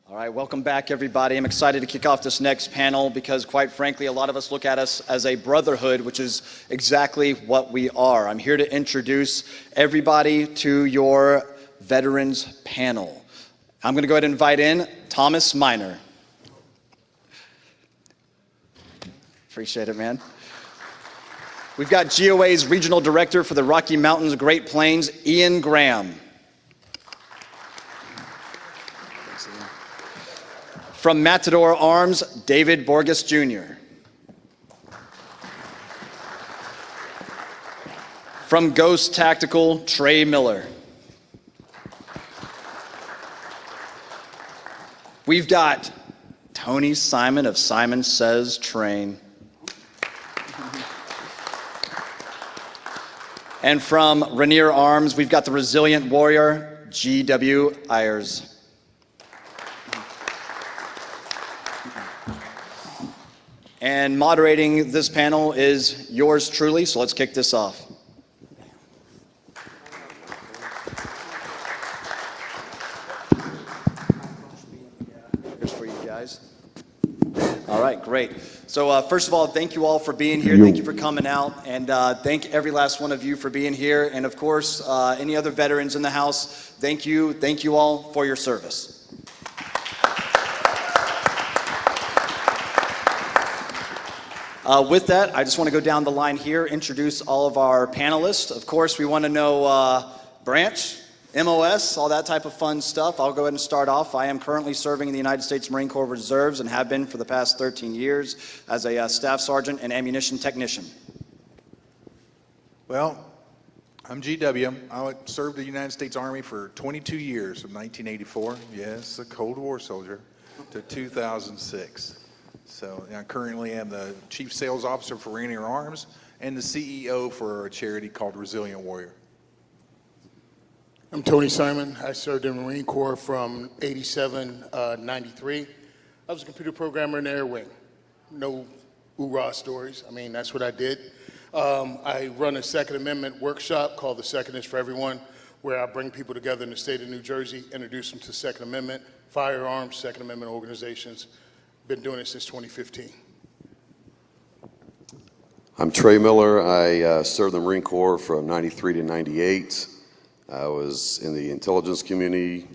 All right, welcome back, everybody. I'm excited to kick off this next panel because, quite frankly, a lot of us look at us as a brotherhood, which is exactly what we are. I'm here to introduce everybody to your veterans panel. I'm going to go ahead and invite in Thomas Miner. Appreciate it, man. We've got GOA's Regional Director for the Rocky Mountains Great Plains, Ian Graham. From Matador Arms, David Borges Jr. From Ghost Tactical, Trey Miller. We've got Tony Simon of Simon Says Train. And from Rainier Arms, we've got the resilient warrior, G.W. Ayers. And moderating this panel is yours truly, so let's kick this off. Here's for you guys. All right, great. So first of all, thank you all for being here. Thank you for coming out. And thank every last one of you for being here. And of course, any other veterans in the house, thank you all for your service. With that, I just want to go down the line here, introduce all of our panelists. Of course, we want to know branch, MOS, all that type of fun stuff. I'll go ahead and start off. I am currently serving in the United States Marine Corps Reserves and have been for the past 13 years as a staff sergeant and ammunition technician. Well, I'm GW. I served the United States Army for 22 years from 1984, yes, a Cold War soldier, to 2006. So I currently am the Chief Sales Officer for Rainier Arms and the CEO for a charity called Resilient Warrior. I'm Tony Simon. I served in the Marine Corps from 87 93. I was a computer programmer in the Air Wing. No hoorah stories. I mean, that's what I did. I run a Second Amendment workshop called The Second is for Everyone, where I bring people together in the state of New Jersey, introduce them to Second Amendment, firearms, Second Amendment organizations. Been doing it since 2015. I'm Trey Miller. I served the Marine Corps from 93 to 98. I was in the intelligence community.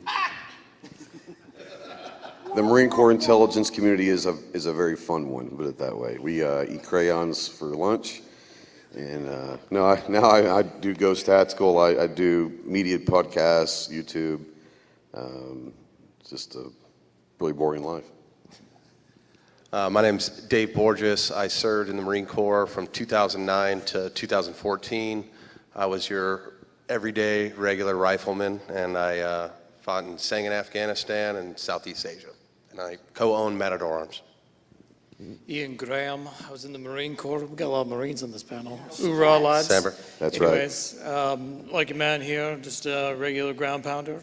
The Marine Corps intelligence community is a very fun one, put it that way. We eat crayons for lunch. And now I do Ghost Tactical. I do media podcasts, YouTube. Just a really boring life. My name's Dave Borges. I served in the Marine Corps from 2009 to 2014. I was your everyday regular rifleman, and I fought and sang in Afghanistan and Southeast Asia. And I co-own Matador Arms. Ian Graham. I was in the Marine Corps. We've got a lot of Marines on this panel. Hoorah, lads. That's Anyways, like a man here, just a regular ground pounder.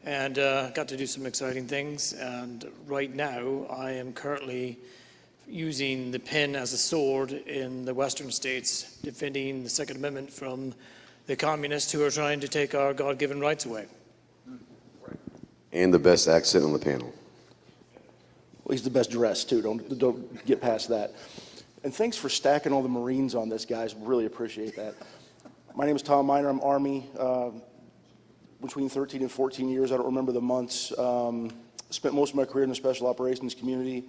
And got to do some exciting things. And right now, I am currently using the pen as a sword in the western states, defending the Second Amendment from the communists who are trying to take our God-given rights away. And the best accent on the panel. Well, he's the best dressed, too. Don't get past that. And thanks for stacking all the Marines on this, guys. Really appreciate that. My name is Tom Miner. I'm Army. Between 13 and 14 years, I don't remember the months. Spent most of my career in the special operations community.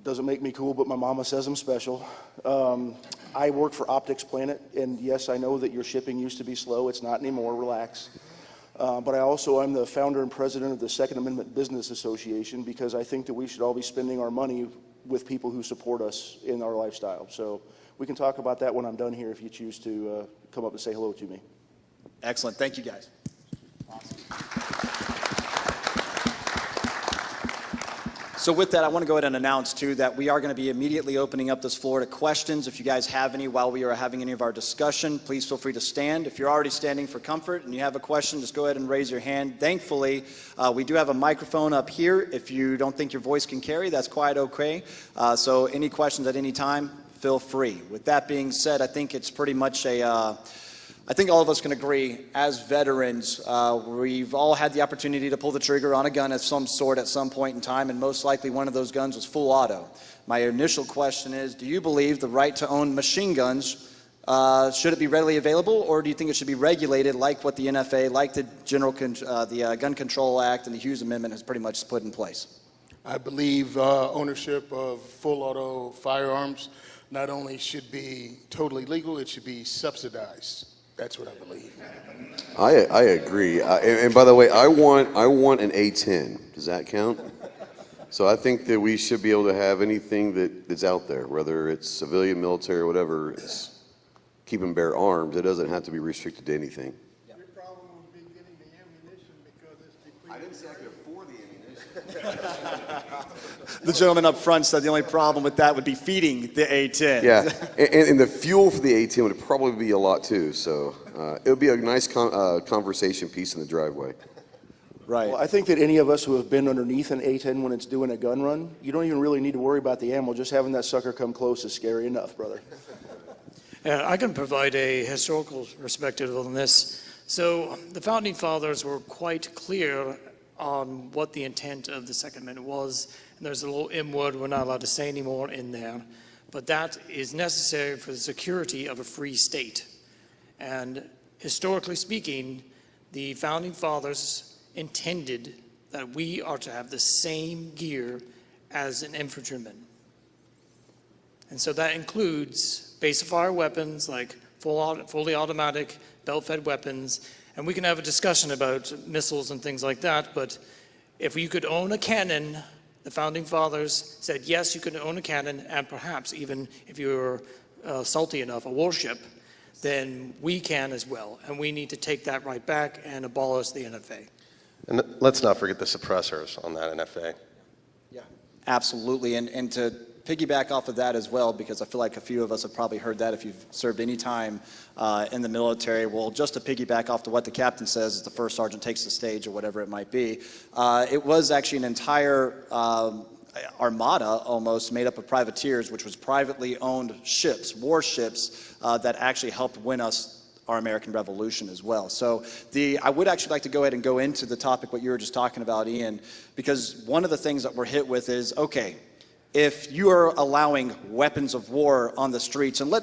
Doesn't make me cool, but my mama says I'm special. I work for Optics Planet, and yes, I know that your shipping used to be slow. It's not anymore. Relax. But I'm the founder and president of the Second Amendment Business Association because I think that we should all be spending our money with people who support us in our lifestyle. So we can talk about that when I'm done here if you choose to come up and say hello to me. Excellent. Thank you, guys. Awesome. So with that, I want to go ahead and announce, too, that we are going to be immediately opening up this floor to questions. If you guys have any while we are having any of our discussion, please feel free to stand. If you're already standing for comfort and you have a question, just go ahead and raise your hand. Thankfully, we do have a microphone up here. If you don't think your voice can carry, that's quite okay. So any questions at any time, feel free. With that being said, I think it's pretty much a I think all of us can agree, as veterans, we've all had the opportunity to pull the trigger on a gun of some sort at some point in time, and most likely one of those guns was full auto. My initial question is, do you believe the right to own machine guns, should it be readily available, or do you think it should be regulated like what the NFA, like the Gun Control Act and the Hughes Amendment has pretty much put in place? I believe ownership of full auto firearms not only should be totally legal, it should be subsidized. That's what I believe. I agree. And by the way, I want an A10. Does that count? So I think that we should be able to have anything that's out there, whether it's civilian, military, whatever. It's keep and bear arms. It doesn't have to be restricted to anything. Your problem would be getting the ammunition because it's depleted. I didn't say I could afford the ammunition. The gentleman up front said the only problem with that would be feeding the A10. Yeah, and the fuel for the A10 would probably be a lot too. So it would be a nice conversation piece in the driveway. Right. Well, I think that any of us who have been underneath an A10 when it's doing a gun run, you don't even really need to worry about the ammo. Just having that sucker come close is scary enough, brother. I can provide a historical perspective on this. So the Founding Fathers were quite clear on what the intent of the Second Amendment was. And there's a little M word we're not allowed to say anymore in there. But that is necessary for the security of a free state. And historically speaking, the Founding Fathers intended that we are to have the same gear as an infantryman. And so that includes base-of-fire weapons like fully automatic, belt-fed weapons, and we can have a discussion about missiles and things like that, but if you could own a cannon, the Founding Fathers said, yes, you could own a cannon, and perhaps even if you're salty enough, a warship, then we can as well, and we need to take that right back and abolish the NFA. And let's not forget the suppressors on that NFA. Yeah, absolutely. And to piggyback off of that as well, because I feel like a few of us have probably heard that if you've served any time in the military. Well, just to piggyback off to what the captain says as the first sergeant takes the stage or whatever it might be, it was actually an entire armada almost made up of privateers, which was privately owned ships, warships that actually helped win us our American Revolution as well. So I would actually like to go ahead and go into the topic what you were just talking about, Ian, because one of the things that we're hit with is, okay, if you are allowing weapons of war on the streets, and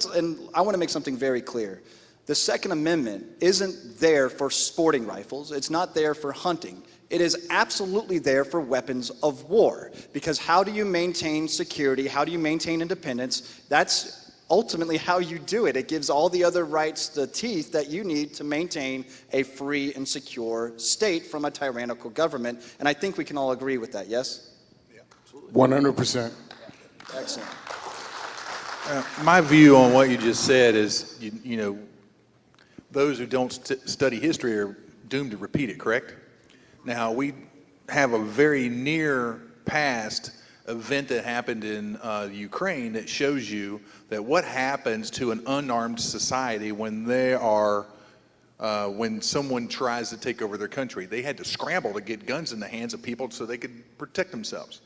I want to make something very clear. The Second Amendment isn't there for sporting rifles. It's not there for hunting. It is absolutely there for weapons of war, because how do you maintain security? How do you maintain independence? That's ultimately how you do it. It gives all the other rights the teeth that you need to maintain a free and secure state from a tyrannical government. And I think we can all agree with that, yes? 100%. Excellent. My view on what you just said is, you know, those who don't study history are doomed to repeat it, correct? Now, we have a very near past event that happened in Ukraine that shows you that what happens to an unarmed society when when someone tries to take over their country. They had to scramble to get guns in the hands of people so they could protect themselves.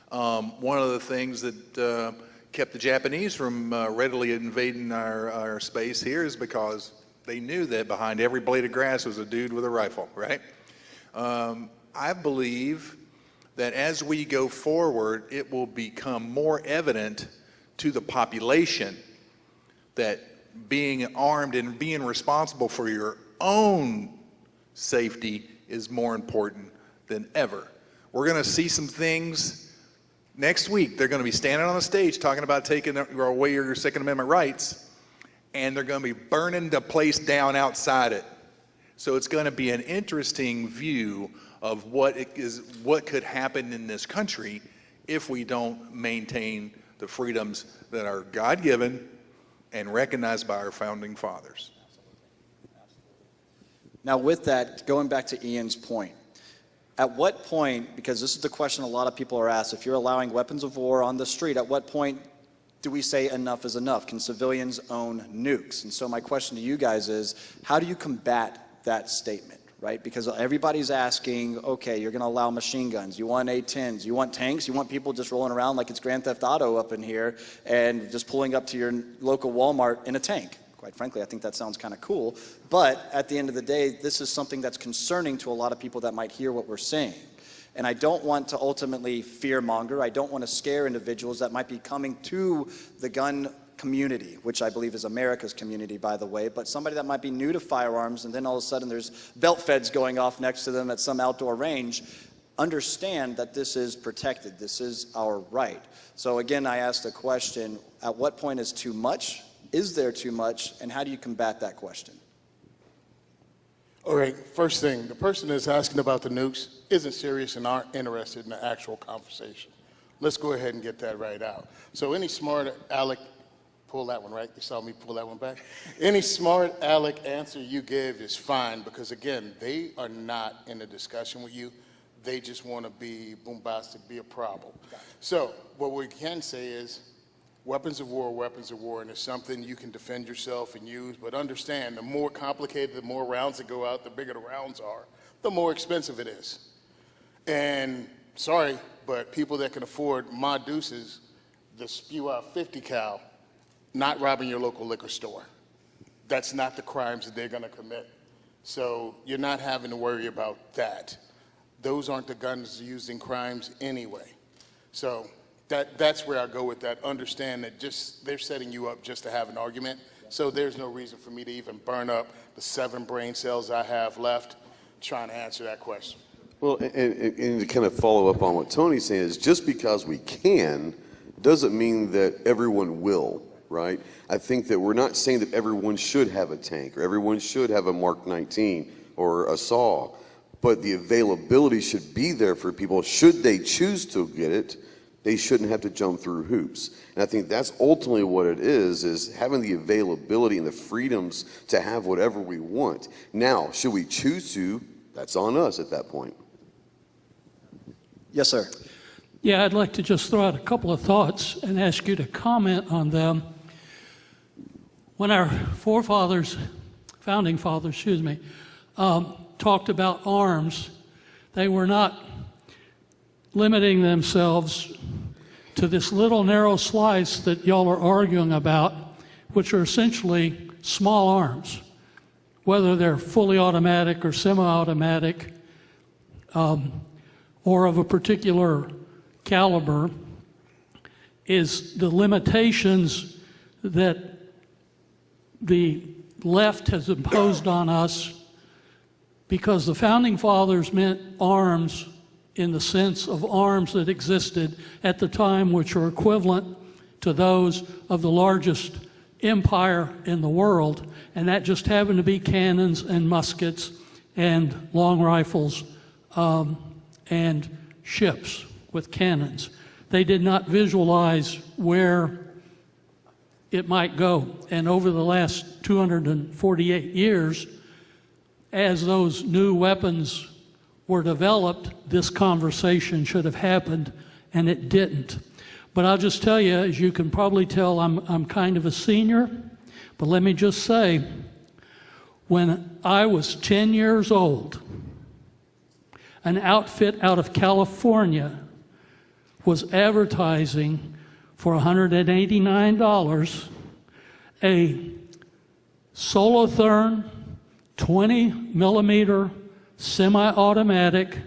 One of the things that kept the Japanese from readily invading our space here is because they knew that behind every blade of grass was a dude with a rifle, right? I believe that as we go forward, it will become more evident to the population that being armed and being responsible for your own safety is more important than ever. We're going to see some things next week. They're going to be standing on the stage talking about taking away your Second Amendment rights, and they're going to be burning the place down outside it. So it's going to be an interesting view of what could happen in this country if we don't maintain the freedoms that are God-given and recognized by our founding fathers. Now with that, going back to Ian's point, at what point, because this is the question a lot of people are asked, if you're allowing weapons of war on the street, at what point do we say enough is enough? Can civilians own nukes? And so my question to you guys is, how do you combat that statement, right? Because everybody's asking, okay, you're going to allow machine guns. You want A-10s. You want tanks. You want people just rolling around like it's Grand Theft Auto up in here and just pulling up to your local Walmart in a tank, Quite frankly, I think that sounds kind of cool. But at the end of the day, this is something that's concerning to a lot of people that might hear what we're saying. And I don't want to ultimately fearmonger. I don't want to scare individuals that might be coming to the gun community, which I believe is America's community, by the way, but somebody that might be new to firearms and then all of a sudden there's belt feds going off next to them at some outdoor range. Understand that this is protected. This is our right. So again, I asked a question, at what point is too much? Is there too much? And how do you combat that question? All right, first thing, the person that's asking about the nukes isn't serious and aren't interested in the actual conversation. Let's go ahead and get that right out. So any smart aleck, pull that one, right? You saw me pull that one back? Any smart aleck answer you give is fine because, again, they are not in a discussion with you. They just want to be bombastic, be a problem. So what we can say is weapons of war, and it's something you can defend yourself and use, but understand the more complicated, the more rounds that go out, the bigger the rounds are, the more expensive it is. And sorry, but people that can afford my deuces that spew out 50 cal, not robbing your local liquor store. That's not the crimes that they're going to commit. So you're not having to worry about that. Those aren't the guns used in crimes anyway. So that's where I go with that. Understand that just they're setting you up just to have an argument. So there's no reason for me to even burn up the 7 brain cells I have left trying to answer that question. Well, and to kind of follow up on what Tony's saying is just because we can doesn't mean that everyone will, right? I think that we're not saying that everyone should have a tank or everyone should have a Mark 19 or a saw, but the availability should be there for people. Should they choose to get it, they shouldn't have to jump through hoops. And I think that's ultimately what it is having the availability and the freedoms to have whatever we want. Now, should we choose to, that's on us at that point. Yes, sir. Yeah, I'd like to just throw out a couple of thoughts and ask you to comment on them. When our founding fathers, talked about arms, they were not limiting themselves to this little narrow slice that y'all are arguing about, which are essentially small arms, whether they're fully automatic or semi-automatic, or of a particular caliber, is the limitations that the left has imposed on us, because the founding fathers meant arms in the sense of arms that existed at the time, which are equivalent to those of the largest empire in the world, and that just happened to be cannons and muskets and long rifles and ships with cannons. They did not visualize where it might go. And over the last 248 years, as those new weapons were developed, this conversation should have happened, and it didn't. But I'll just tell you, as you can probably tell, I'm kind of a senior, but let me just say, when I was 10 years old, an outfit out of California was advertising for $189 a Solotherm 20 millimeter semi-automatic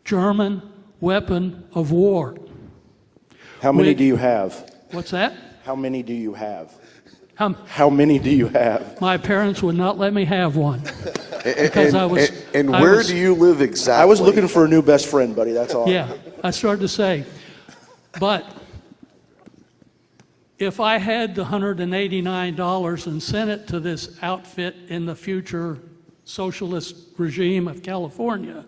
German weapon of war. How many do you have? What's that? How many do you have? How many do you have? My parents would not let me have one. Because where do you live exactly? I was looking for a new best friend, buddy, that's all. Yeah, I started to say. But if I had the $189 and sent it to this outfit in the future socialist regime of California,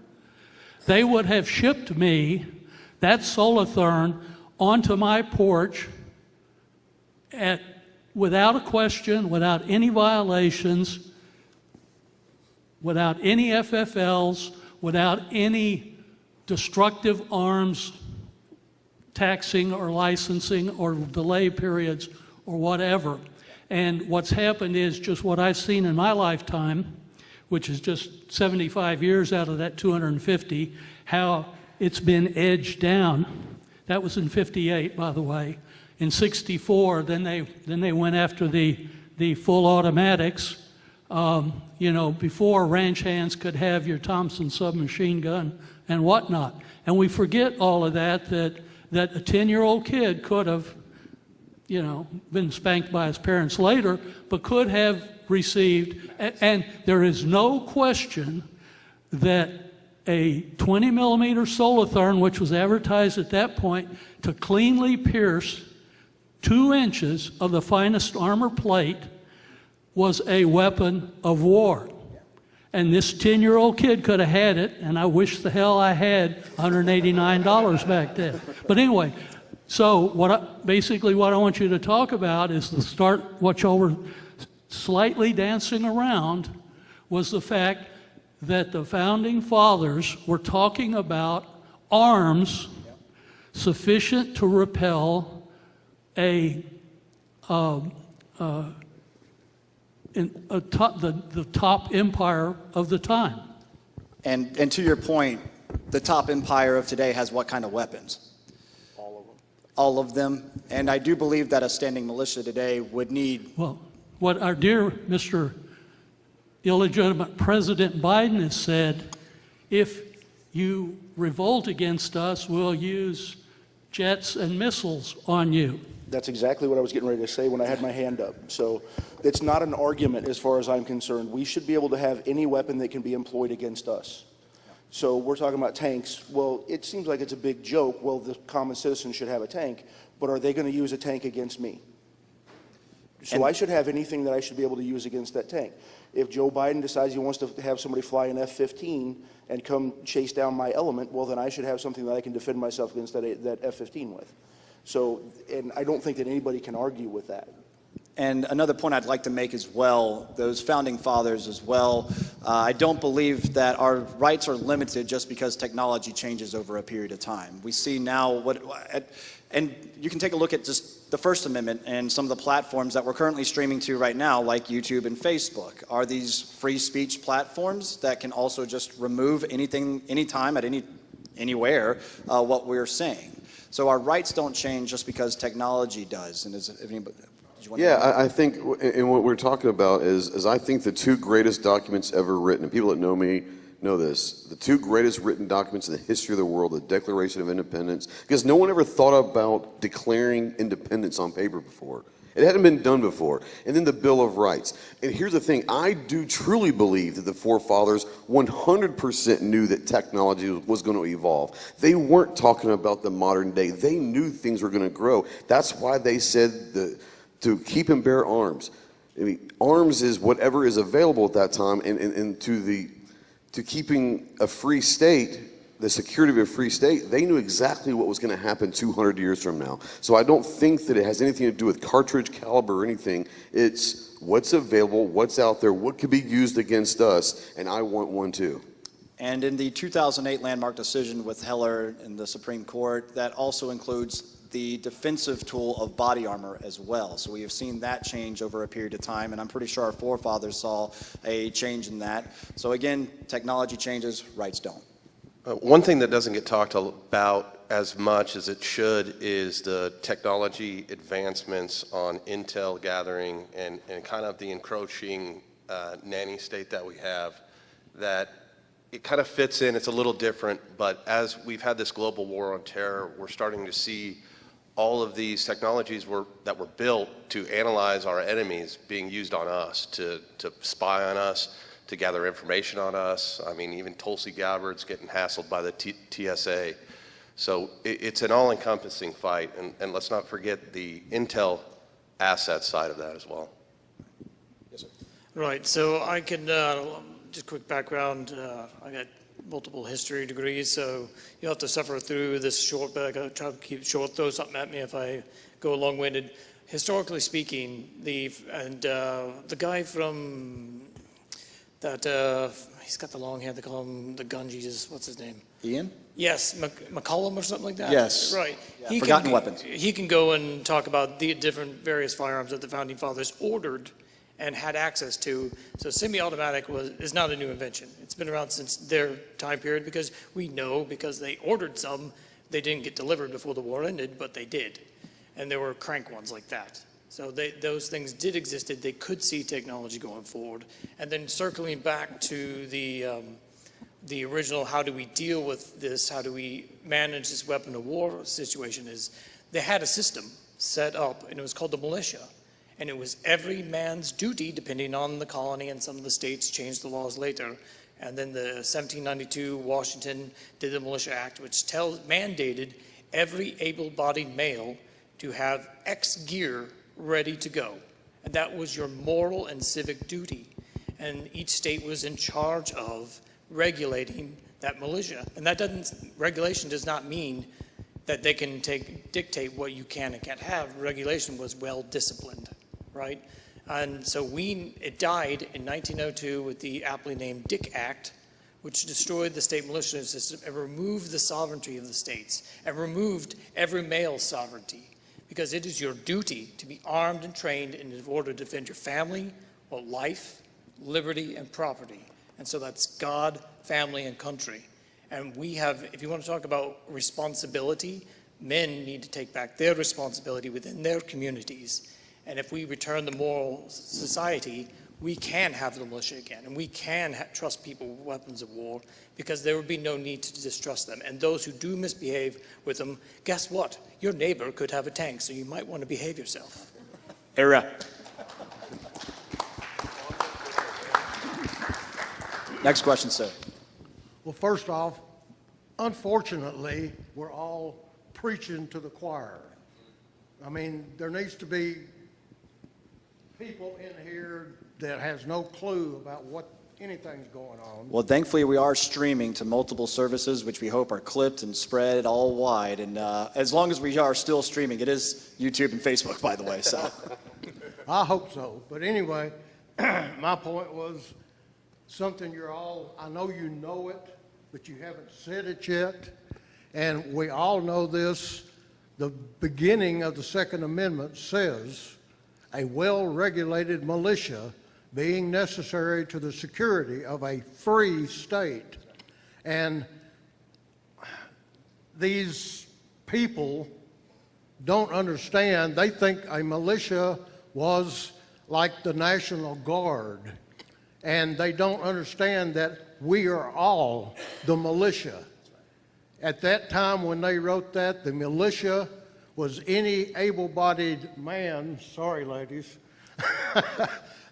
they would have shipped me that Solotherm onto my porch without a question, without any violations, without any FFLs, without any destructive arms taxing or licensing or delay periods or whatever. And what's happened is just what I've seen in my lifetime, which is just 75 years out of that 250, how it's been edged down. That was in 58, by the way. In 64, then they went after the the full automatics. You know, before ranch hands could have your Thompson submachine gun and whatnot. And we forget all of that a 10-year-old kid could have, you know, been spanked by his parents later, but could have received, and there is no question that a 20 millimeter Solitharn, which was advertised at that point to cleanly pierce 2 inches of the finest armor plate, was a weapon of war. And this 10-year-old kid could have had it, and I wish the hell I had $189 back then. But anyway, so basically what I want you to talk about is what y'all were slightly dancing around was the fact that the founding fathers were talking about arms sufficient to repel the top empire of the time. And to your point, the top empire of today has what kind of weapons? All of them. All of them. And I do believe that a standing militia today would need. Well, what our dear Mr. illegitimate President Biden has said, if you revolt against us, we'll use jets and missiles on you. That's exactly what I was getting ready to say when I had my hand up. So it's not an argument as far as I'm concerned. We should be able to have any weapon that can be employed against us. So we're talking about tanks. Well, it seems like it's a big joke. Well, the common citizen should have a tank, but are they going to use a tank against me? So I should have anything that I should be able to use against that tank. If Joe Biden decides he wants to have somebody fly an F-15 and come chase down my element, well, then I should have something that I can defend myself against that F-15 with. So, and I don't think that anybody can argue with that. And another point I'd like to make as well, those founding fathers as well, I don't believe that our rights are limited just because technology changes over a period of time. We see now and you can take a look at just the First Amendment and some of the platforms that we're currently streaming to right now, like YouTube and Facebook. Are these free speech platforms that can also just remove anything, anytime, at anywhere, what we're saying? So our rights don't change just because technology does. And if anybody, I think, and what we're talking about is I think the 2 greatest documents ever written, and people that know me know this, the 2 greatest written documents in the history of the world, the Declaration of Independence, because no one ever thought about declaring independence on paper before. It hadn't been done before. And then the Bill of Rights. And here's the thing, I do truly believe that the forefathers 100% knew that technology was going to evolve. They weren't talking about the modern day. They knew things were going to grow. That's why they said to keep and bear arms. I mean, arms is whatever is available at that time, and to keeping a free state, the security of a free state, they knew exactly what was going to happen 200 years from now. So I don't think that it has anything to do with cartridge caliber or anything. It's what's available, what's out there, what could be used against us, and I want one too. And in the 2008 landmark decision with Heller in the Supreme Court, that also includes the defensive tool of body armor as well. So we have seen that change over a period of time, and I'm pretty sure our forefathers saw a change in that. So again, technology changes, rights don't. One thing that doesn't get talked about as much as it should is the technology advancements on intel gathering and kind of the encroaching nanny state that we have, that it kind of fits in. It's a little different, but as we've had this global war on terror, we're starting to see all of these technologies that were built to analyze our enemies being used on us, to spy on us, to gather information on us. I mean, even Tulsi Gabbard's getting hassled by the TSA. So it's an all-encompassing fight, and let's not forget the intel asset side of that as well. Yes, sir. Right, so I can, just quick background, I got multiple history degrees, so you'll have to suffer through this short, but I gotta try to keep it short, throw something at me if I go long-winded. Historically speaking, the guy from that, he's got the long hair, they call him the gun Jesus, what's his name? Ian? Yes, McCollum or something like that? Yes. Right. Yeah, forgotten weapons. He can go and talk about the different various firearms that the founding fathers ordered and had access to. So semi-automatic is not a new invention. It's been around since their time period, because we know, because they ordered some, they didn't get delivered before the war ended, but they did. And there were crank ones like that. So those things did existed. They could see technology going forward. And then circling back to the original, how do we deal with this? How do we manage this weapon of war situation? Is they had a system set up, and it was called the militia. And it was every man's duty, depending on the colony, and some of the states changed the laws later. And then the 1792 Washington did the Militia Act, which mandated every able-bodied male to have X gear ready to go. And that was your moral and civic duty. And each state was in charge of regulating that militia. And regulation does not mean that they can dictate what you can and can't have. Regulation was well disciplined, right? And so it died in 1902 with the aptly named Dick Act, which destroyed the state militia system and removed the sovereignty of the states and removed every male's sovereignty, because it is your duty to be armed and trained in order to defend your family, life, liberty, and property. And so that's God, family, and country. And we have, if you want to talk about responsibility, men need to take back their responsibility within their communities. And if we return the moral society, we can have the militia again, and we can trust people with weapons of war, because there would be no need to distrust them. And those who do misbehave with them, guess what? Your neighbor could have a tank, so you might want to behave yourself. Era. Next question, sir. Well, first off, unfortunately, we're all preaching to the choir. I mean, there needs to be people in here that has no clue about what anything's going on. Well, thankfully, we are streaming to multiple services, which we hope are clipped and spread all wide. And as long as we are still streaming, it is YouTube and Facebook, by the way. So, I hope so. But anyway, my point was something I know you know it, but you haven't said it yet. And we all know this. The beginning of the Second Amendment says, a well-regulated militia being necessary to the security of a free state. And these people don't understand. They think a militia was like the National Guard. And they don't understand that we are all the militia. At that time when they wrote that, the militia was any able-bodied man, sorry ladies,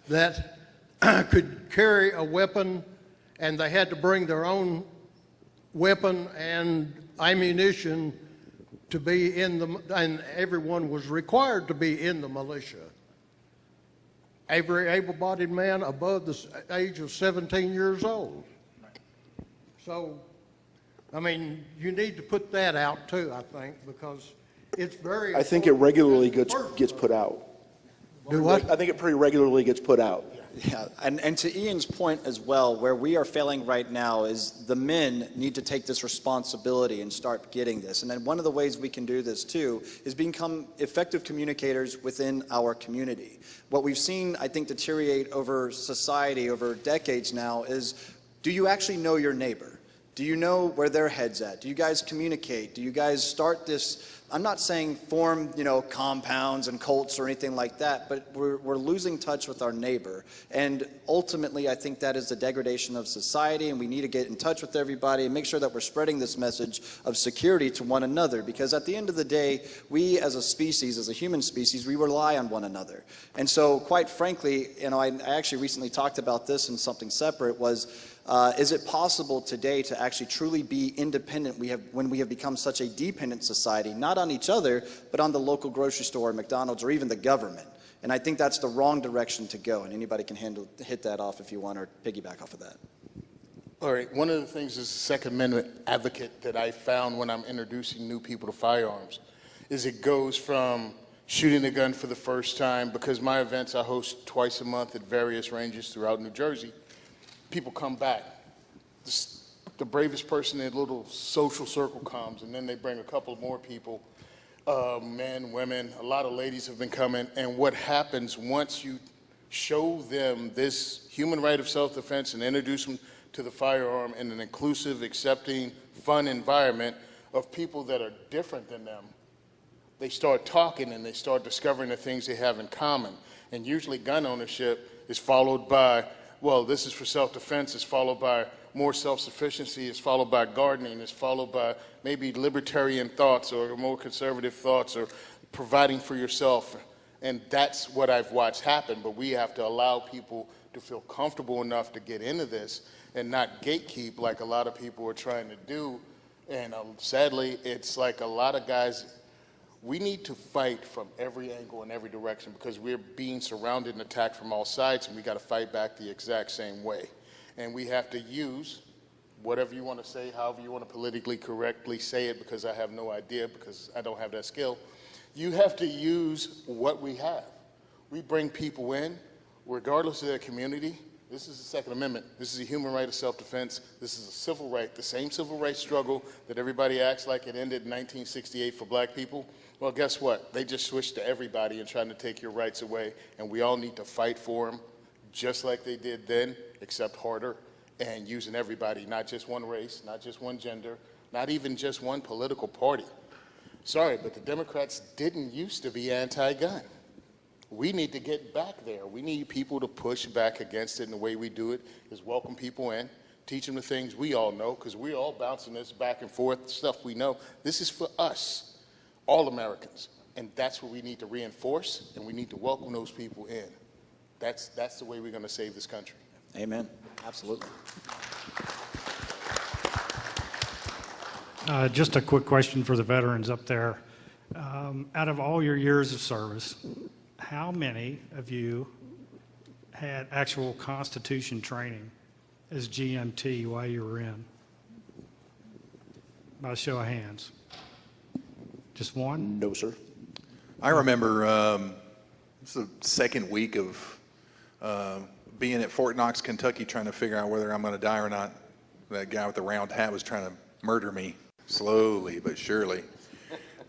that could carry a weapon, and they had to bring their own weapon and ammunition to be and everyone was required to be in the militia. Every able-bodied man above the age of 17 years old. So, I mean, you need to put that out too, I think, because it's very I think it regularly gets put out. Do what? I think it pretty regularly gets put out. yeah, and to Ian's point as well, where we are failing right now is the men need to take this responsibility and start getting this. And then one of the ways we can do this too is become effective communicators within our community. What we've seen, I think, deteriorate over society over decades now is, do you actually know your neighbor? Do you know where their head's at? Do you guys communicate? Do you guys start this? I'm not saying form, compounds and cults or anything like that, but we're losing touch with our neighbor. And ultimately, I think that is the degradation of society, and we need to get in touch with everybody and make sure that we're spreading this message of security to one another. Because at the end of the day, we as a species, as a human species, we rely on one another. And so, quite frankly, I actually recently talked about this in something separate, is it possible today to actually truly be independent when we have become such a dependent society, not on each other, but on the local grocery store, McDonald's, or even the government? And I think that's the wrong direction to go, and anybody can hit that off if you want, or piggyback off of that. All right, one of the things as a Second Amendment advocate that I found when I'm introducing new people to firearms is it goes from shooting a gun for the first time, because my events I host twice a month at various ranges throughout New Jersey. People come back. The bravest person in a little social circle comes, and then they bring a couple more people, men, women, a lot of ladies have been coming, and what happens once you show them this human right of self-defense and introduce them to the firearm in an inclusive, accepting, fun environment of people that are different than them, they start talking and they start discovering the things they have in common. And usually gun ownership is followed by, well, this is for self-defense, it's followed by more self-sufficiency, it's followed by gardening, it's followed by maybe libertarian thoughts or more conservative thoughts or providing for yourself. And that's what I've watched happen, but we have to allow people to feel comfortable enough to get into this and not gatekeep like a lot of people are trying to do. And sadly, it's like a lot of guys, we need to fight from every angle and every direction because we're being surrounded and attacked from all sides, and we got to fight back the exact same way. And we have to use whatever you want to say, however you want to politically correctly say it, because I have no idea, because I don't have that skill. You have to use what we have. We bring people in, regardless of their community. This is the Second Amendment. This is a human right of self-defense. This is a civil right, the same civil rights struggle that everybody acts like it ended in 1968 for black people. Well, guess what? They just switched to everybody and trying to take your rights away, and we all need to fight for them, just like they did then, except harder, and using everybody, not just one race, not just one gender, not even just one political party. Sorry, but the Democrats didn't used to be anti-gun. We need to get back there. We need people to push back against it, and the way we do it is welcome people in, teach them the things we all know, because we're all bouncing this back and forth, stuff we know. This is for us, all Americans, and that's what we need to reinforce, and we need to welcome those people in. That's the way we're going to save this country. Amen. Absolutely. Just a quick question for the veterans up there. Out of all your years of service, how many of you had actual Constitution training as GMT while you were in? By a show of hands. Just one? No, sir. I remember it's the second week of being at Fort Knox, Kentucky, trying to figure out whether I'm going to die or not. That guy with the round hat was trying to murder me, slowly but surely.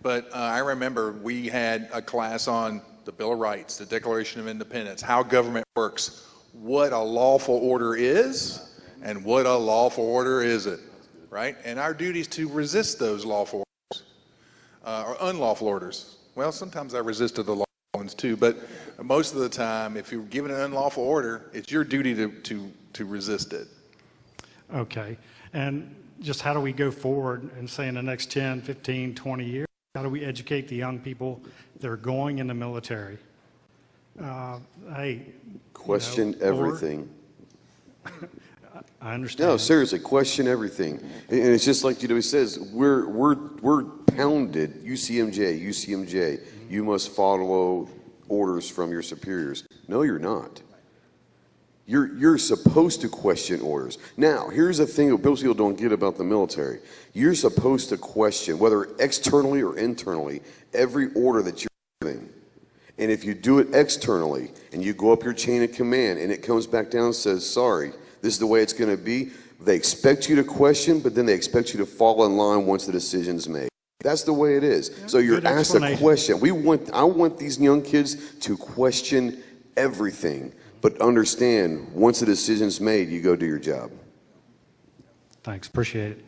But I remember we had a class on the Bill of Rights, the Declaration of Independence, how government works, what a lawful order is, and what a lawful order isn't, right? And our duty is to resist those lawful orders, or unlawful orders. Well, sometimes I resisted the lawful ones too, but most of the time, if you're given an unlawful order, it's your duty to resist it. Okay. And just how do we go forward and say in the next 10, 15, 20 years, how do we educate the young people that are going in the military? Hey, Question everything. I understand. No, seriously, question everything. And it's just like GW says, we're pounded, UCMJ, you must follow orders from your superiors. No, you're not. You're supposed to question orders. Now, here's the thing that most people don't get about the military. You're supposed to question, whether externally or internally, every order that you're giving. And if you do it externally, and you go up your chain of command, and it comes back down and says, sorry, this is the way it's going to be, they expect you to question, but then they expect you to fall in line once the decision's made. That's the way it is. So you're asked a question. I want these young kids to question everything. But understand, once the decision's made, you go do your job. Thanks, appreciate it.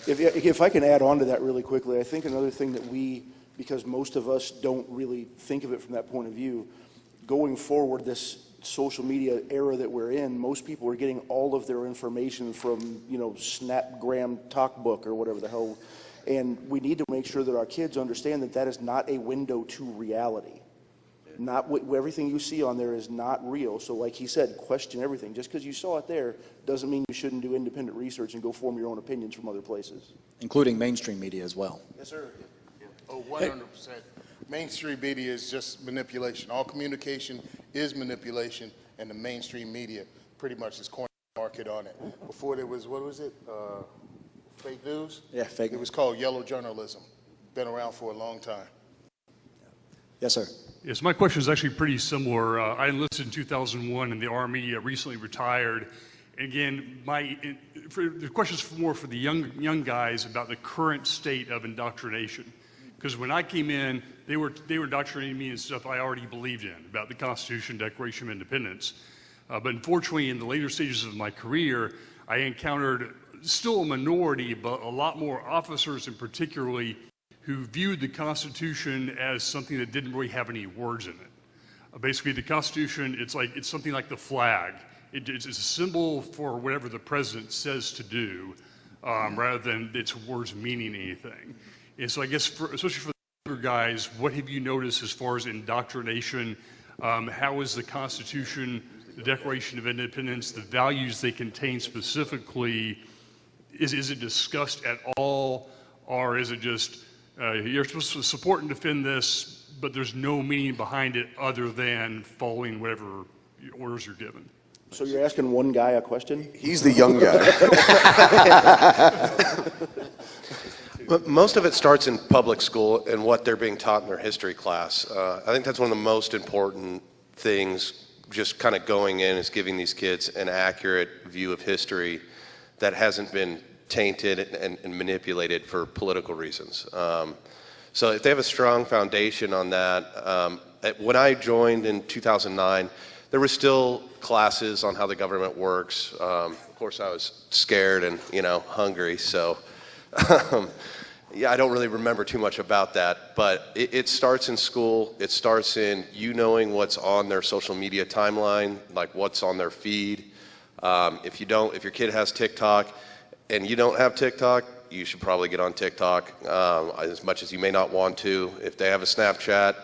If I can add on to that really quickly, I think another thing that because most of us don't really think of it from that point of view, going forward, this social media era that we're in, most people are getting all of their information from, Snapgram Talkbook or whatever the hell. And we need to make sure that our kids understand that that is not a window to reality. Not everything you see on there is not real. So like he said, question everything. Just because you saw it there doesn't mean you shouldn't do independent research and go form your own opinions from other places. Including mainstream media as well. Yes, sir. Oh, 100%. Mainstream media is just manipulation. All communication is manipulation, and the mainstream media pretty much is corner market on it. Before there was, what was it? Fake news? Yeah, fake. It was called yellow journalism. Been around for a long time. Yes, sir. Yes, my question is actually pretty similar. I enlisted in 2001 in the Army, recently retired. Again, the question is more for the young guys about the current state of indoctrination. Because when I came in, they were indoctrinating me in stuff I already believed in, about the Constitution, Declaration of Independence. But unfortunately, in the later stages of my career, I encountered still a minority, but a lot more officers, and particularly who viewed the Constitution as something that didn't really have any words in it. Basically, the Constitution, it's something like the flag. It's a symbol for whatever the president says to do, rather than its words meaning anything. And so I guess, especially for the younger guys, what have you noticed as far as indoctrination? How is the Constitution, the Declaration of Independence, the values they contain specifically, is it discussed at all, or is it just, you're supposed to support and defend this, but there's no meaning behind it other than following whatever orders you're given? So you're asking one guy a question? He's the young guy. But most of it starts in public school and what they're being taught in their history class. I think that's one of the most important things, just kind of going in, is giving these kids an accurate view of history that hasn't been tainted and manipulated for political reasons. So if they have a strong foundation on that, when I joined in 2009, there were still classes on how the government works. Of course, I was scared and, hungry, so yeah, I don't really remember too much about that. But it starts in school. It starts in you knowing what's on their social media timeline, like what's on their feed. If your kid has TikTok and you don't have TikTok, you should probably get on TikTok, as much as you may not want to. If they have a Snapchat,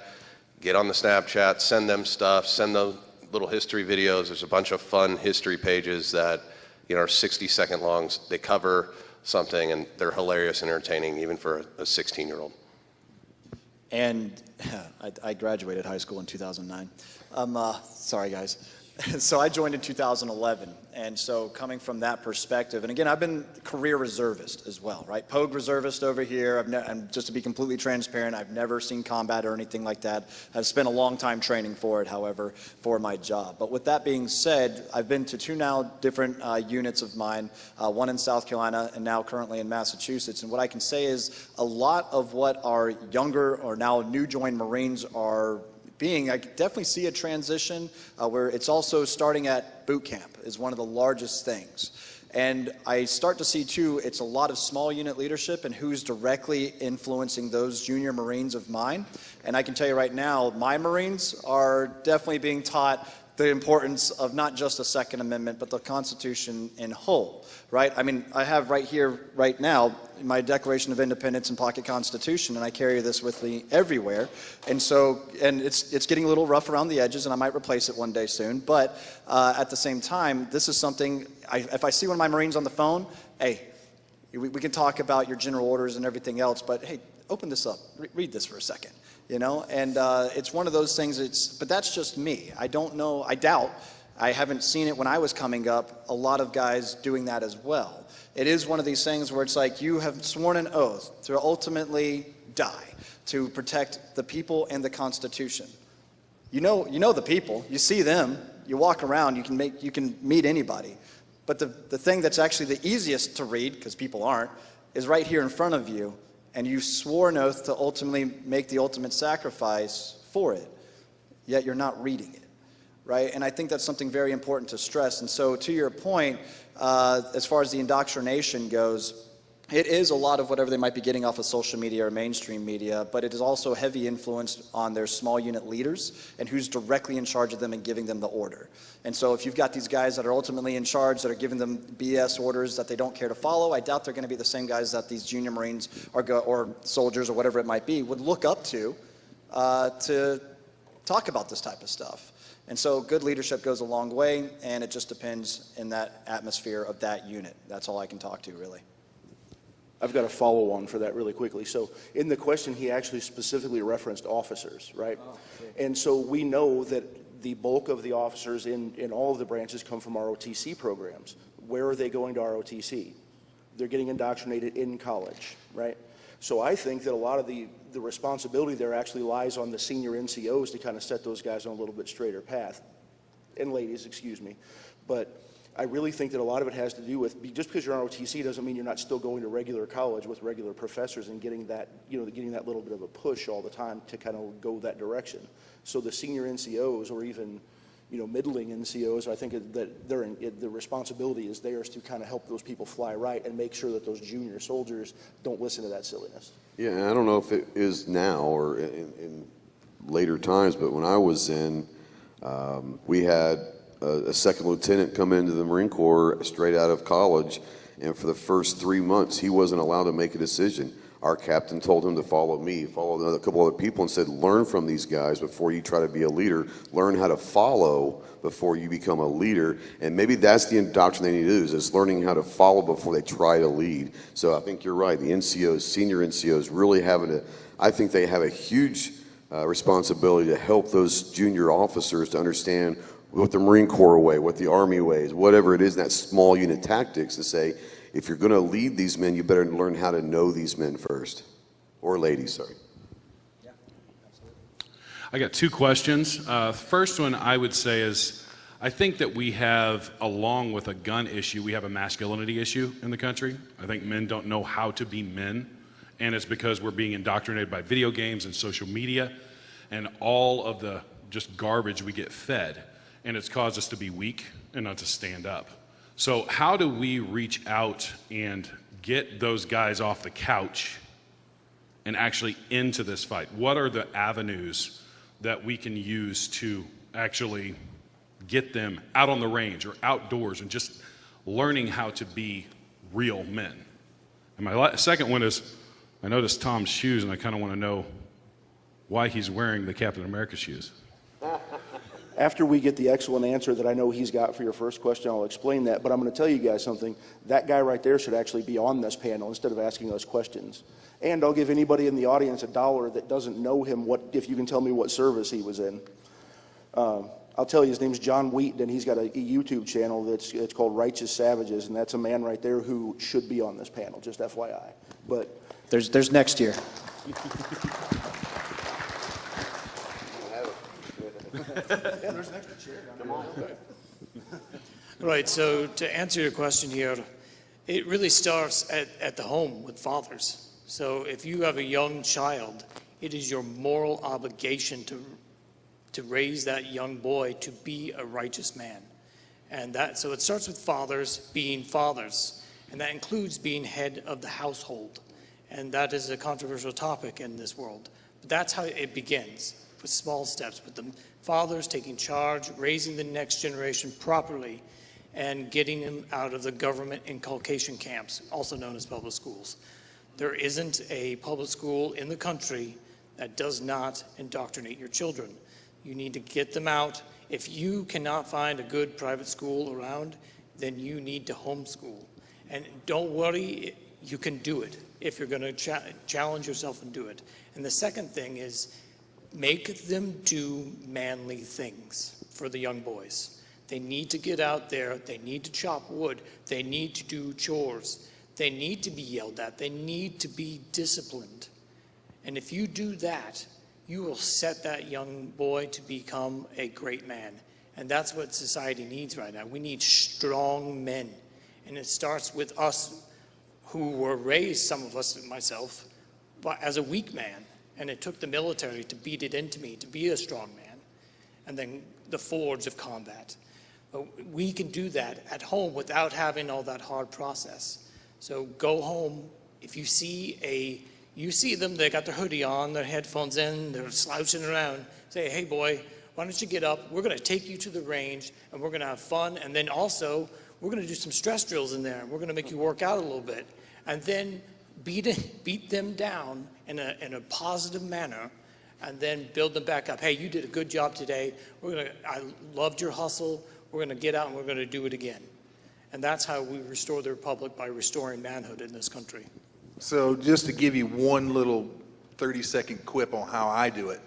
get on the Snapchat, send them stuff, send them little history videos. There's a bunch of fun history pages that are 60-second long. They cover something and they're hilarious and entertaining, even for a 16-year-old. And I graduated high school in 2009. Sorry, guys. So I joined in 2011, and so coming from that perspective, and again, I've been career reservist as well, right? Pogue reservist over here. And just to be completely transparent, I've never seen combat or anything like that. I've spent a long time training for it, however, for my job. But with that being said, I've been to two now different units of mine, one in South Carolina and now currently in Massachusetts. And what I can say is a lot of what our younger or now new joined Marines are I definitely see a transition where it's also starting at boot camp is one of the largest things. And I start to see too, it's a lot of small unit leadership and who's directly influencing those junior Marines of mine. And I can tell you right now, my Marines are definitely being taught the importance of not just the Second Amendment, but the Constitution in whole, right? I mean, I have right here, right now, my Declaration of Independence and Pocket Constitution, and I carry this with me everywhere. And so, it's getting a little rough around the edges, and I might replace it one day soon. But at the same time, this is something, if I see one of my Marines on the phone, hey, we can talk about your general orders and everything else, but hey, open this up, read this for a second. And it's one of those things, but that's just me. I don't know, I doubt, I haven't seen it when I was coming up, a lot of guys doing that as well. It is one of these things where it's like you have sworn an oath to ultimately die, to protect the people and the Constitution. You know the people, you see them, you walk around, you can meet anybody. But the thing that's actually the easiest to read, because people aren't, is right here in front of you. And you swore an oath to ultimately make the ultimate sacrifice for it, yet you're not reading it, right? And I think that's something very important to stress. And so to your point, as far as the indoctrination goes, it is a lot of whatever they might be getting off of social media or mainstream media, but it is also heavy influence on their small unit leaders and who's directly in charge of them and giving them the order. And so if you've got these guys that are ultimately in charge that are giving them BS orders that they don't care to follow, I doubt they're going to be the same guys that these junior Marines or soldiers or whatever it might be would look up to talk about this type of stuff. And so good leadership goes a long way, and it just depends in that atmosphere of that unit. That's all I can talk to, really. I've got a follow-on for that really quickly. So in the question, he actually specifically referenced officers, right? Oh, okay. And so we know that the bulk of the officers in all of the branches come from ROTC programs. Where are they going to ROTC? They're getting indoctrinated in college, right? So I think that a lot of the responsibility there actually lies on the senior NCOs to kind of set those guys on a little bit straighter path. And ladies, excuse me. But I really think that a lot of it has to do with, just because you're on ROTC doesn't mean you're not still going to regular college with regular professors and getting that, getting that little bit of a push all the time to kind of go that direction. So the senior NCOs or even, middling NCOs. I think that the responsibility is theirs to kind of help those people fly right and make sure that those junior soldiers don't listen to that silliness. Yeah, and I don't know if it is now or in later times, but when I was in, we had a second lieutenant come into the Marine Corps straight out of college, and for the first 3 months, he wasn't allowed to make a decision. Our captain told him to follow me, follow a couple other people, and said, learn from these guys before you try to be a leader. Learn how to follow before you become a leader. And maybe that's the indoctrinating they need to do, is learning how to follow before they try to lead. So I think you're right. The NCOs, senior NCOs, really I think they have a huge responsibility to help those junior officers to understand what the Marine Corps way, what the Army way is, whatever it is, that small unit tactics, to say, if you're going to lead these men, you better learn how to know these men first. Or ladies, sorry. Yeah, absolutely. I got two questions. First one I would say is, I think that we have, along with a gun issue, we have a masculinity issue in the country. I think men don't know how to be men, and it's because we're being indoctrinated by video games and social media and all of the just garbage we get fed, and it's caused us to be weak and not to stand up. So how do we reach out and get those guys off the couch and actually into this fight? What are the avenues that we can use to actually get them out on the range or outdoors and just learning how to be real men? And my second one is, I noticed Tom's shoes, and I kind of want to know why he's wearing the Captain America shoes. After we get the excellent answer that I know he's got for your first question, I'll explain that. But I'm going to tell you guys something. That guy right there should actually be on this panel instead of asking us questions. And I'll give anybody in the audience $1 that doesn't know him if you can tell me what service he was in. I'll tell you, his name's John Wheaton, and he's got a YouTube channel it's called Righteous Savages, and that's a man right there who should be on this panel, just FYI. But There's next year. there's an extra chair down there. Right, so to answer your question here, it really starts at the home with fathers. So if you have a young child, it is your moral obligation to raise that young boy to be a righteous man. And so it starts with fathers being fathers, and that includes being head of the household. And that is a controversial topic in this world. But that's how it begins, with small steps, with the fathers taking charge, raising the next generation properly, and getting them out of the government inculcation camps, also known as public schools. There isn't a public school in the country that does not indoctrinate your children. You need to get them out. If you cannot find a good private school around, then you need to homeschool. And don't worry, you can do it if you're going to challenge yourself and do it. And the second thing is, make them do manly things for the young boys. They need to get out there. They need to chop wood. They need to do chores. They need to be yelled at. They need to be disciplined. And if you do that, you will set that young boy to become a great man. And that's what society needs right now. We need strong men. And it starts with us who were raised, some of us, myself, as a weak man. And it took the military to beat it into me to be a strong man. And then the forge of combat. But we can do that at home without having all that hard process. So go home. If you see them, they got their hoodie on, their headphones in, they're slouching around. Say, hey boy, why don't you get up? We're going to take you to the range and we're going to have fun. And then also, we're going to do some stress drills in there. We're going to make you work out a little bit. And then beat them down in a positive manner, and then build them back up. Hey, you did a good job today. I loved your hustle. We're going to get out and we're going to do it again. And that's how we restore the republic, by restoring manhood in this country. So just to give you one little 30-second quip on how I do it,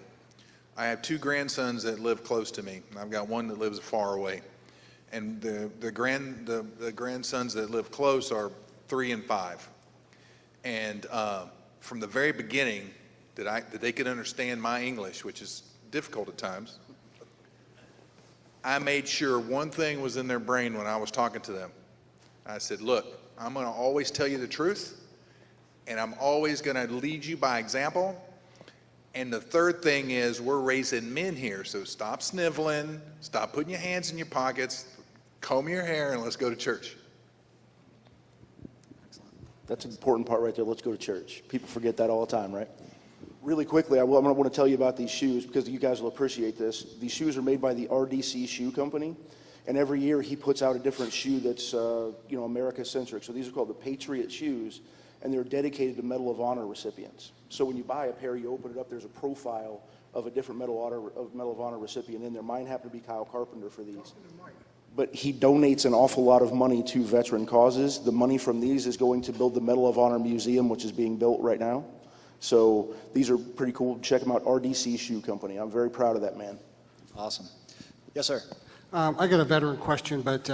I have 2 grandsons that live close to me, and I've got one that lives far away. And the grandsons that live close are 3 and 5. And from the very beginning, that they could understand my English, which is difficult at times, I made sure one thing was in their brain when I was talking to them. I said, look, I'm going to always tell you the truth, and I'm always going to lead you by example. And the third thing is we're raising men here, so stop sniveling, stop putting your hands in your pockets, comb your hair, and let's go to church. That's an important part right there. Let's go to church. People forget that all the time, right? Really quickly, I'm going to want to tell you about these shoes because you guys will appreciate this. These shoes are made by the RDC Shoe Company, and every year he puts out a different shoe that's, America-centric. So these are called the Patriot shoes, and they're dedicated to Medal of Honor recipients. So when you buy a pair, you open it up, there's a profile of a different Medal of Honor recipient in there. Mine happened to be Kyle Carpenter for these. But he donates an awful lot of money to veteran causes. The money from these is going to build the Medal of Honor Museum, which is being built right now. So these are pretty cool. Check them out, RDC Shoe Company. I'm very proud of that man. Awesome. Yes, sir. I got a veteran question, but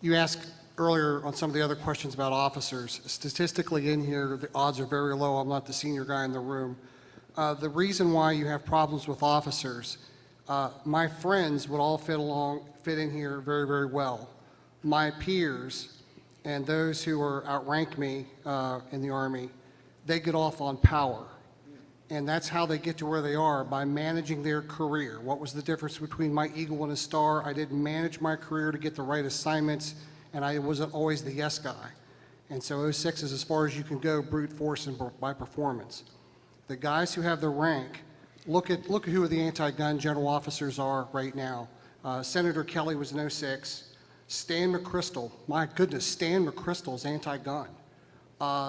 you asked earlier on some of the other questions about officers. Statistically in here, the odds are very low. I'm not the senior guy in the room. The reason why you have problems with officers, my friends would all fit in here very, very well. My peers and those who outrank me in the Army, they get off on power. And that's how they get to where they are, by managing their career. What was the difference between my Eagle and a Star? I didn't manage my career to get the right assignments, and I wasn't always the yes guy. And so 06 is as far as you can go, brute force and by performance. The guys who have the rank, look at who the anti-gun general officers are right now. Senator Kelly was in 06. Stan McChrystal, my goodness, Stan McChrystal's anti-gun.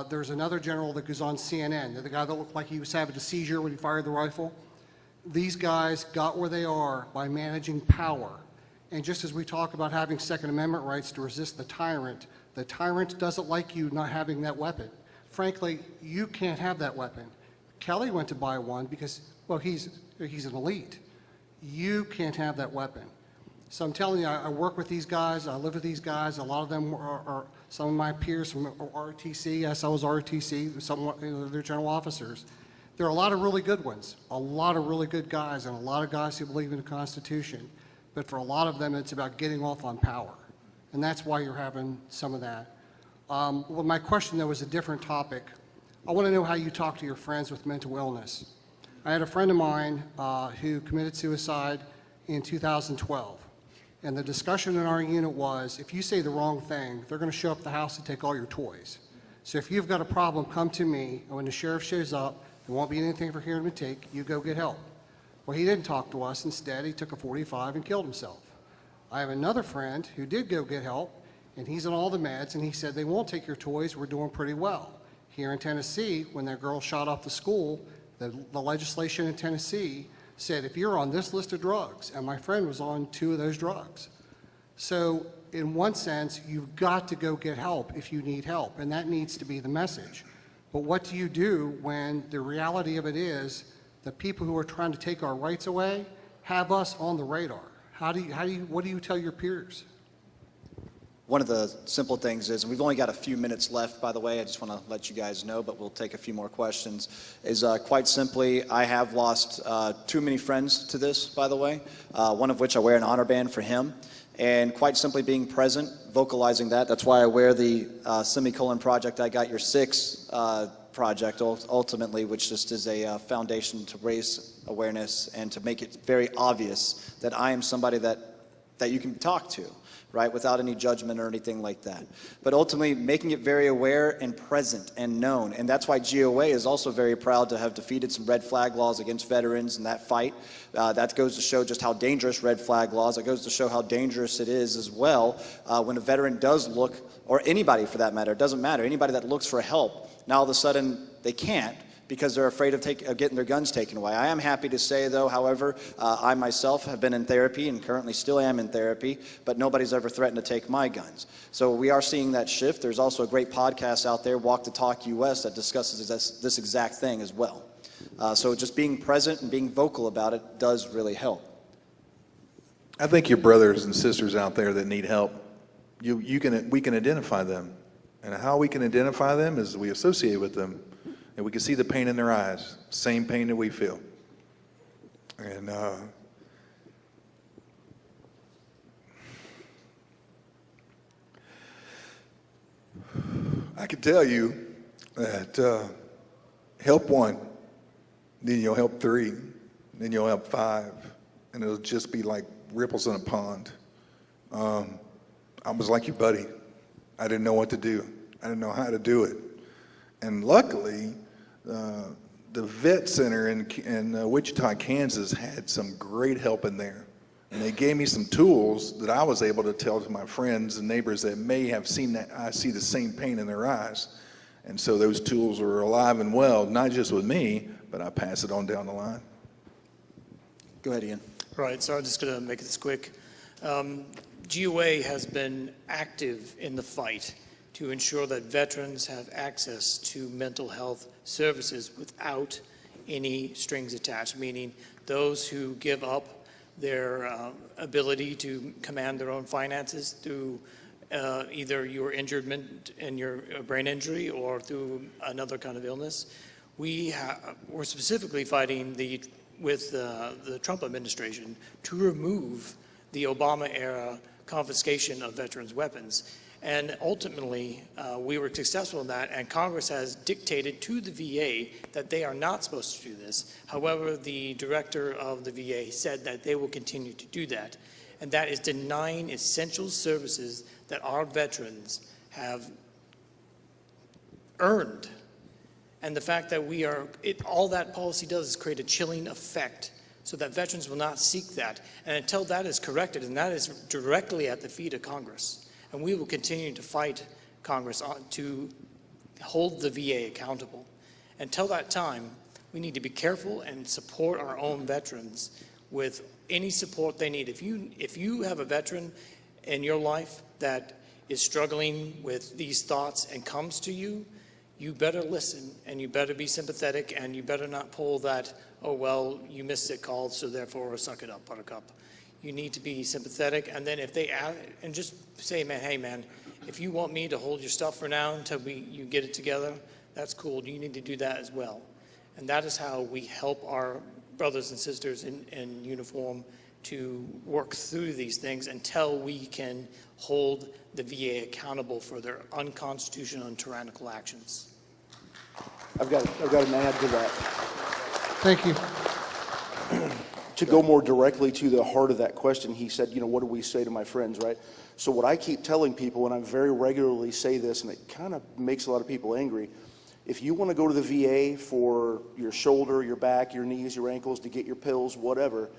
There's another general that goes on CNN, the guy that looked like he was having a seizure when he fired the rifle. These guys got where they are by managing power. And just as we talk about having Second Amendment rights to resist the tyrant doesn't like you not having that weapon. Frankly, you can't have that weapon. Kelly went to buy one because, well, he's an elite. You can't have that weapon. So I'm telling you, I work with these guys, I live with these guys. A lot of them are some of my peers from RTC. Yes, I was RTC, some they're general officers. There are a lot of really good ones, a lot of really good guys, and a lot of guys who believe in the Constitution. But for a lot of them, it's about getting off on power. And that's why you're having some of that. Well, my question, though, is a different topic. I want to know how you talk to your friends with mental illness. I had a friend of mine who committed suicide in 2012. And the discussion in our unit was, if you say the wrong thing, they're going to show up at the house and take all your toys. So if you've got a problem, come to me, and when the sheriff shows up, there won't be anything for him to take, you go get help. Well, he didn't talk to us. Instead, he took a .45 and killed himself. I have another friend who did go get help, and he's on all the meds, and he said, they won't take your toys, we're doing pretty well. Here in Tennessee, when that girl shot up the school, the legislation in Tennessee said, if you're on this list of drugs, and my friend was on 2 of those drugs. So in one sense, you've got to go get help if you need help, and that needs to be the message. But what do you do when the reality of it is the people who are trying to take our rights away have us on the radar? What do you tell your peers? One of the simple things is, and we've only got a few minutes left, by the way, I just want to let you guys know, but we'll take a few more questions, is quite simply, I have lost too many friends to this, by the way, one of which I wear an honor band for him, and quite simply being present, vocalizing that. That's why I wear the semicolon project, I Got Your Six project, ultimately, which just is a foundation to raise awareness and to make it very obvious that I am somebody that you can talk to, right, without any judgment or anything like that. But ultimately, making it very aware and present and known. And that's why GOA is also very proud to have defeated some red flag laws against veterans in that fight. That goes to show just how dangerous red flag laws, it goes to show how dangerous it is as well when a veteran does look, or anybody for that matter, it doesn't matter, anybody that looks for help, now all of a sudden they can't, because they're afraid of getting their guns taken away. I am happy to say, though, however, I myself have been in therapy and currently still am in therapy, but nobody's ever threatened to take my guns. So we are seeing that shift. There's also a great podcast out there, Walk the Talk US, that discusses this exact thing as well. So just being present and being vocal about it does really help. I think your brothers and sisters out there that need help, we can identify them. And how we can identify them is we associate with them. And we can see the pain in their eyes, same pain that we feel. And I can tell you that help one then you'll help 3, then you'll help 5, and it'll just be like ripples in a pond. I was like you, buddy. I didn't know what to do. I didn't know how to do it. And luckily, the vet center in Wichita, Kansas had some great help in there. And they gave me some tools that I was able to tell to my friends and neighbors that may have seen that I see the same pain in their eyes. And so those tools are alive and well, not just with me, but I pass it on down the line. Go ahead, Ian. Right, so I'm just going to make this quick. GOA has been active in the fight to ensure that veterans have access to mental health services without any strings attached, meaning those who give up their ability to command their own finances through either your injuredment and your brain injury or through another kind of illness. We're specifically fighting with the Trump administration to remove the Obama-era confiscation of veterans' weapons. And ultimately, we were successful in that, and Congress has dictated to the VA that they are not supposed to do this. However, the director of the VA said that they will continue to do that, and that is denying essential services that our veterans have earned. And the fact that all that policy does is create a chilling effect so that veterans will not seek that. And until that is corrected, and that is directly at the feet of Congress, and we will continue to fight Congress to hold the VA accountable. Until that time, we need to be careful and support our own veterans with any support they need. If you have a veteran in your life that is struggling with these thoughts and comes to you, you better listen, and you better be sympathetic, and you better not pull that, oh, well, you missed it call, so therefore suck it up, buttercup. You need to be sympathetic, and then if they ask, and just say, man, hey, man, if you want me to hold your stuff for now until you get it together, that's cool. You need to do that as well. And that is how we help our brothers and sisters in uniform to work through these things until we can hold the VA accountable for their unconstitutional and tyrannical actions. I've got an add to that. Thank you. To go more directly to the heart of that question, he said, what do we say to my friends, right? So what I keep telling people, and I very regularly say this, and it kind of makes a lot of people angry, if you want to go to the VA for your shoulder, your back, your knees, your ankles, to get your pills, whatever,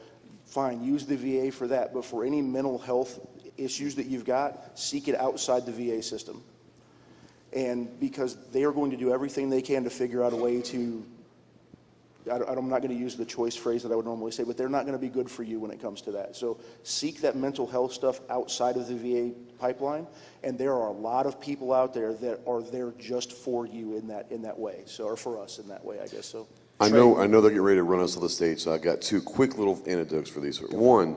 fine, use the VA for that. But for any mental health issues that you've got, seek it outside the VA system. And because they are going to do everything they can to figure out a way to, I'm not going to use the choice phrase that I would normally say, but they're not going to be good for you when it comes to that. So seek that mental health stuff outside of the VA pipeline, and there are a lot of people out there that are there just for you in that way. So, or for us in that way, I guess. So I know they're getting ready to run us to the stage, so I got 2 quick little anecdotes for these. One,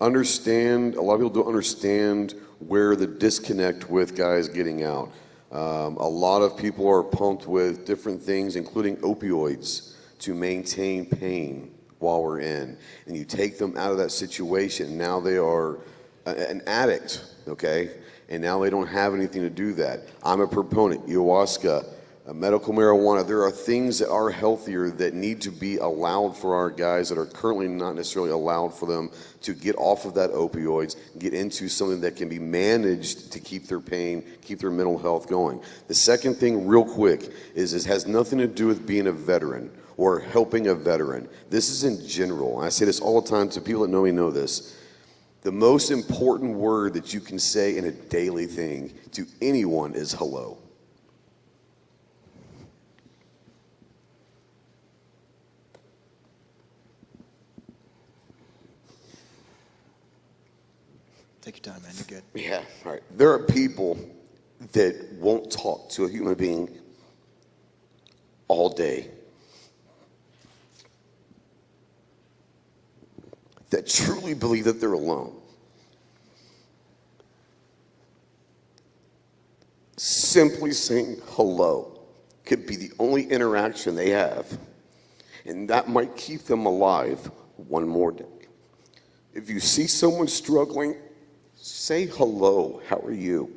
understand, a lot of people don't understand where the disconnect with guys getting out. A lot of people are pumped with different things, including opioids, to maintain pain while we're in. And you take them out of that situation, now they are an addict, okay? And now they don't have anything to do that. I'm a proponent, ayahuasca, medical marijuana, there are things that are healthier that need to be allowed for our guys that are currently not necessarily allowed for them to get off of that opioids, get into something that can be managed to keep their pain, keep their mental health going. The second thing, real quick, is this has nothing to do with being a veteran or helping a veteran. This is in general. I say this all the time to people that know me know this. The most important word that you can say in a daily thing to anyone is hello. Take your time, man. You're good. Yeah, all right. There are people that won't talk to a human being all day, that truly believe that they're alone. Simply saying hello could be the only interaction they have, and that might keep them alive one more day. If you see someone struggling, say hello, how are you?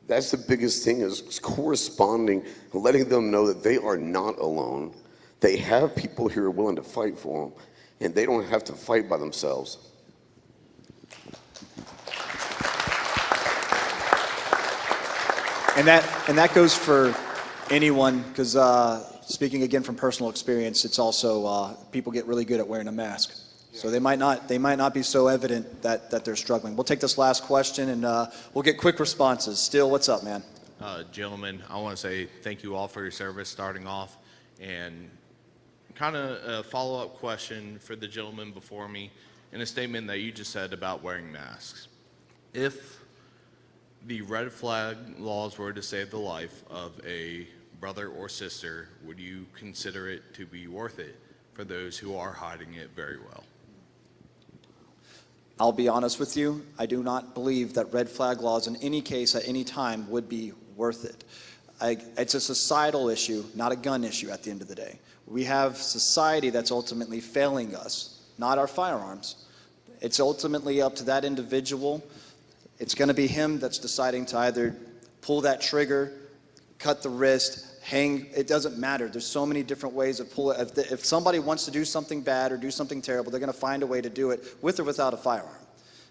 That's the biggest thing, is corresponding, letting them know that they are not alone, They have people here willing to fight for them, and they don't have to fight by themselves. And that goes for anyone, because speaking again from personal experience, it's also people get really good at wearing a mask. So they might not be so evident that they're struggling. We'll take this last question and we'll get quick responses. Still, what's up, man? Gentlemen, I want to say thank you all for your service starting off, and kind of a follow-up question for the gentleman before me in a statement that you just said about wearing masks. If the red flag laws were to save the life of a brother or sister, would you consider it to be worth it for those who are hiding it very well? I'll be honest with you, I do not believe that red flag laws in any case at any time would be worth it. It's a societal issue, not a gun issue at the end of the day. We have society that's ultimately failing us, not our firearms. It's ultimately up to that individual. It's going to be him that's deciding to either pull that trigger, cut the wrist, hang. It doesn't matter. There's so many different ways of pull it. If somebody wants to do something bad or do something terrible, they're going to find a way to do it with or without a firearm.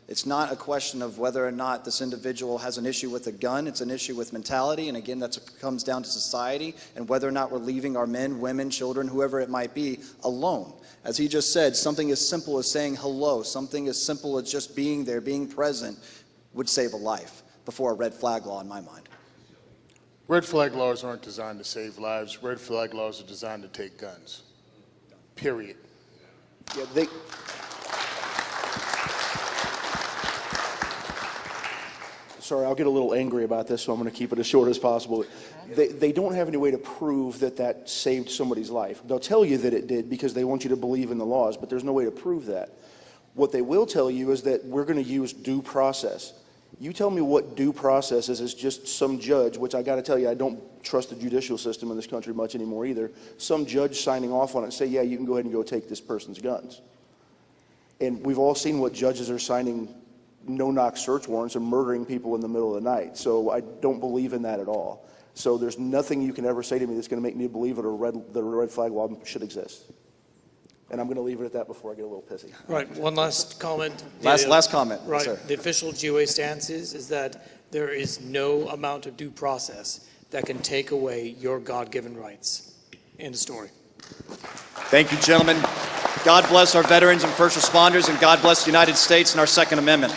It's not a question of whether or not this individual has an issue with a gun. It's an issue with mentality. And again, that comes down to society and whether or not we're leaving our men, women, children, whoever it might be, alone. As he just said, something as simple as saying hello, something as simple as just being there, being present, would save a life before a red flag law in my mind. Red flag laws aren't designed to save lives. Red flag laws are designed to take guns. Period. Yeah, Sorry, I'll get a little angry about this, so I'm going to keep it as short as possible. They don't have any way to prove that saved somebody's life. They'll tell you that it did because they want you to believe in the laws, but there's no way to prove that. What they will tell you is that we're going to use due process. You tell me what due process is just some judge, which I got to tell you, I don't trust the judicial system in this country much anymore either, some judge signing off on it and say, yeah, you can go ahead and go take this person's guns. And we've all seen what judges are signing no-knock search warrants and murdering people in the middle of the night. So I don't believe in that at all. So there's nothing you can ever say to me that's going to make me believe that a red flag law should exist. And I'm going to leave it at that before I get a little pissy. Right, one last comment. Last comment, Right, sir. the official GOA stance is that there is no amount of due process that can take away your God-given rights. End of story. Thank you, gentlemen. God bless our veterans and first responders, and God bless the United States and our Second Amendment.